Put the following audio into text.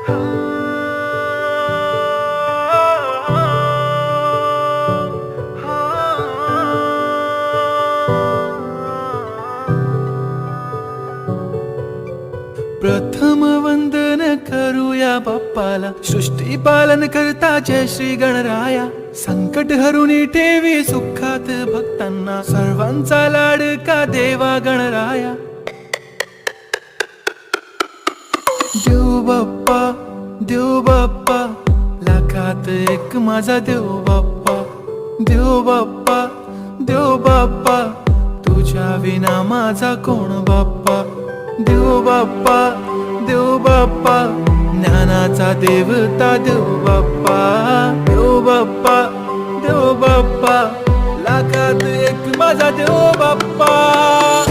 प्रथम वंदन करूया बाप्पाला, सृष्टी पालन करता जय श्री गणराया. संकट हरुनी ठेवी सुखात भक्तांना, सर्वांचा लाडका देवा गणराया. देव बाप्पा, देव बाप्पा, लाखात एक माझा देव बाप्पा. देव बाप्पा, देव बाप्पा, तुझ्या विना माझा कोण बाप्पा. देव बाप्पा, देव बाप्पा, ज्ञानाचा देवता देव बाप्पा. देव बाप्पा, देव बाप्पा, लाखात एक माझा देव बाप्पा.